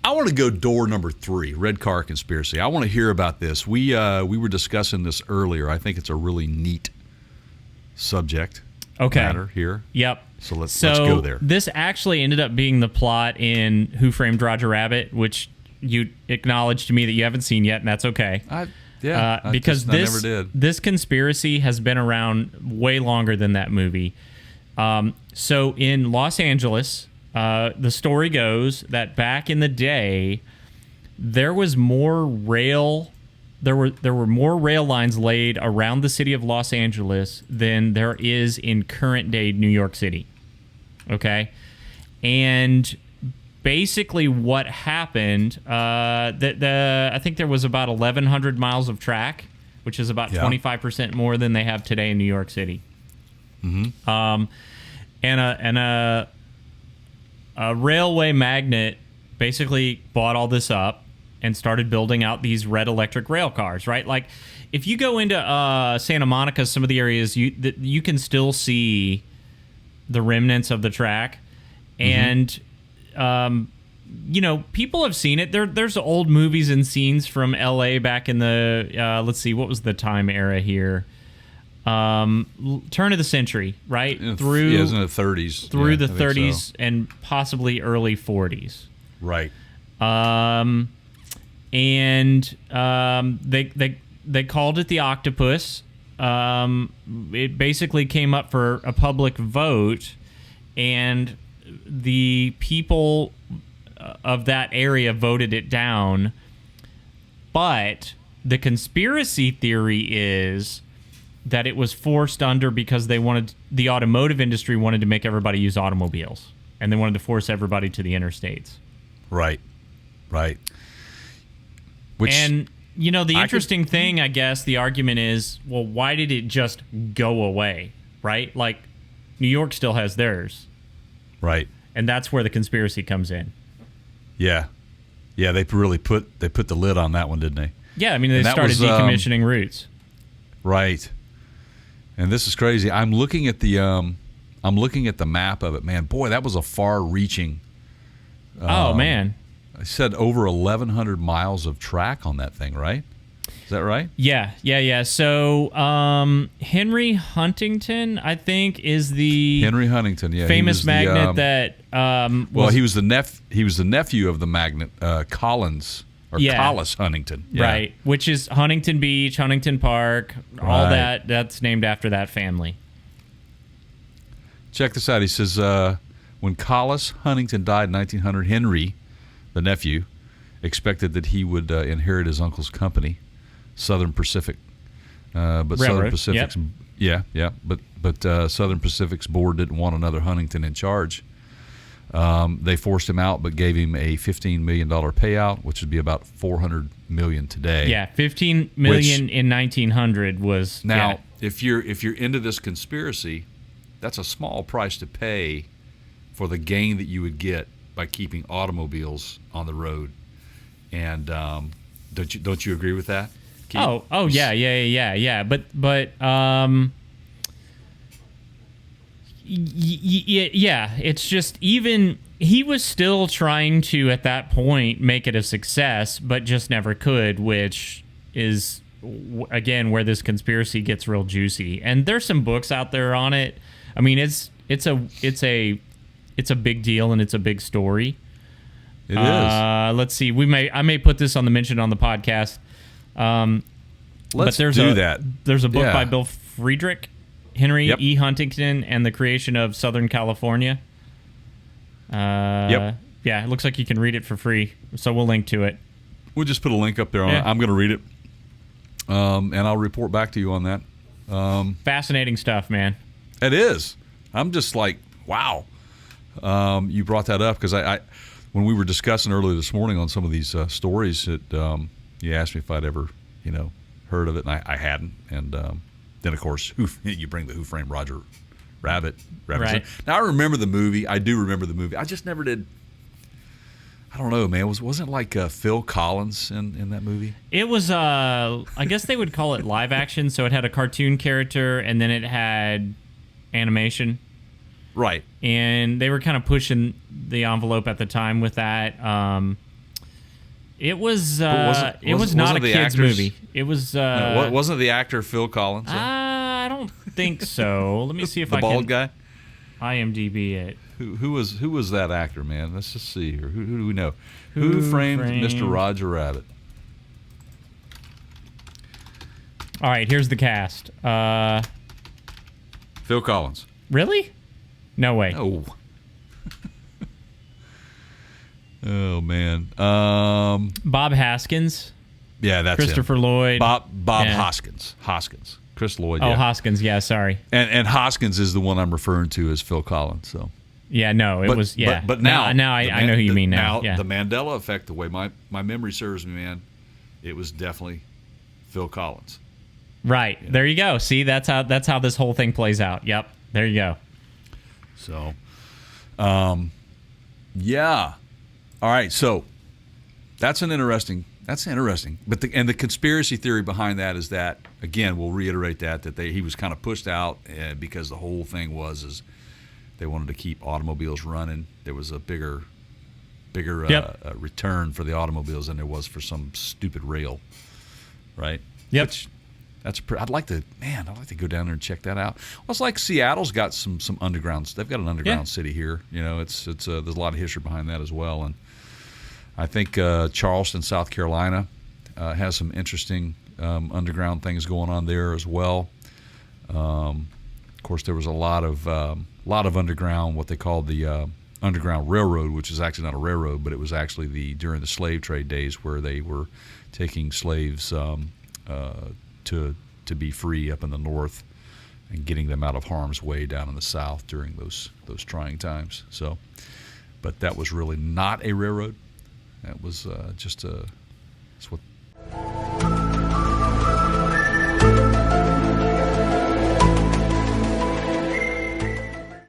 I want to go door number 3, red car conspiracy. I want to hear about this. We were discussing this earlier. I think it's a really neat subject matter here. Yep. So let's go there. This actually ended up being the plot in Who Framed Roger Rabbit, which you acknowledged to me that you haven't seen yet, and that's okay. Because I never did. This conspiracy has been around way longer than that movie. So in Los Angeles, the story goes that back in the day, there was more rail. There were more rail lines laid around the city of Los Angeles than there is in current day New York City. Okay, and basically what happened, I think there was about 1,100 miles of track, which is about 25% more than they have today in New York City. Mm-hmm. And a railway magnate basically bought all this up and started building out these red electric rail cars, right? Like, if you go into Santa Monica, some of the areas, you can still see the remnants of the track. And, people have seen it. There's old movies and scenes from L.A. back in the, let's see, what was the time era here? Turn of the century, right? It was in the 30s. Through the 30s and possibly early 40s. Right. They called it the octopus. It basically came up for a public vote, and the people of that area voted it down. But the conspiracy theory is that it was forced under because the automotive industry wanted to make everybody use automobiles, and they wanted to force everybody to the interstates. Right. The interesting thing, I guess, the argument is, well, why did it just go away, right? Like, New York still has theirs. Right. And that's where the conspiracy comes in. Yeah. Yeah, they put the lid on that one, didn't they? Yeah, I mean, they started decommissioning routes. Right. And this is crazy. I'm looking at the map of it, man. Boy, that was a far-reaching. Oh man. I said over 1,100 miles of track on that thing, right? Is that right? Yeah. So Henry Huntington, I think, is the famous magnate that. He was the nephew of the magnate Collins or Collis Huntington, right? Which is Huntington Beach, Huntington Park, all that. That's named after that family. Check this out. He says when Collis Huntington died in 1900, Henry, the nephew, expected that he would inherit his uncle's company, Southern Pacific. But Railroad. Southern Pacific's but Southern Pacific's board didn't want another Huntington in charge. They forced him out, but gave him a $15 million payout, which would be about $400 million today. Yeah, $15 million in 1900 was. Now, if you're into this conspiracy, that's a small price to pay for the gain that you would get by keeping automobiles on the road. And don't you agree with that, Keith? Oh yeah. But yeah, it's just, even he was still trying to at that point make it a success, but just never could, which is again where this conspiracy gets real juicy. And there's some books out there on it. I mean, it's a big deal, and it's a big story. It is. Let's see. I may put this on the mention on the podcast. Let's do that. There's a book by Bill Friedrich, Henry E. Huntington, and the Creation of Southern California. Yeah, it looks like you can read it for free, so we'll link to it. We'll just put a link up there on it. I'm going to read it, and I'll report back to you on that. Fascinating stuff, man. It is. I'm just like, wow. You brought that up because I when we were discussing earlier this morning on some of these stories, that you asked me if I'd ever heard of it, and I hadn't. And then of course you bring the Who Framed Roger Rabbit reference. Right. Now I remember the movie. I do remember the movie. I just never did. I don't know, man. Wasn't like Phil Collins in that movie? It was. I guess they would call it live action. So it had a cartoon character, and then it had animation. Right. And they were kind of pushing the envelope at the time with that. It was. But it was not a wasn't the kids actors- movie. It was. Wasn't the actor Phil Collins? I don't think so. Let me see if the I bald can guy. IMDb it. Who was that actor, man? Let's just see here. Who do we know? Who framed Mr. Roger Rabbit? All right, here's the cast. Phil Collins. Really? No way. Oh. Oh man. Bob Haskins. Yeah, that's Christopher him. Lloyd. Bob Yeah. Hoskins. Chris Lloyd. Oh, Yeah. Hoskins. Yeah, sorry. And Hoskins is the one I'm referring to as Phil Collins. So. Yeah, no, it was. Yeah, But now I know who you mean now. Yeah. The Mandela effect, the way my memory serves me, man, it was definitely Phil Collins. Right. There you go. See, that's how this whole thing plays out. Yep. There you go. So, yeah. All right. So that's interesting. But the conspiracy theory behind that is that, again, we'll reiterate that he was kind of pushed out because the whole thing was they wanted to keep automobiles running. There was a bigger return for the automobiles than there was for some stupid rail, right? Yep. Which, I'd like to go down there and check that out. Well, it's like Seattle's got some undergrounds. They've got an underground city here. You know, it's there's a lot of history behind that as well. And I think Charleston, South Carolina, has some interesting underground things going on there as well. Of course, there was a lot of underground, what they called the Underground Railroad, which is actually not a railroad, but it was actually during the slave trade days where they were taking slaves to be free up in the north and getting them out of harm's way down in the south during those trying times. So, but that was really not a railroad. That was it's what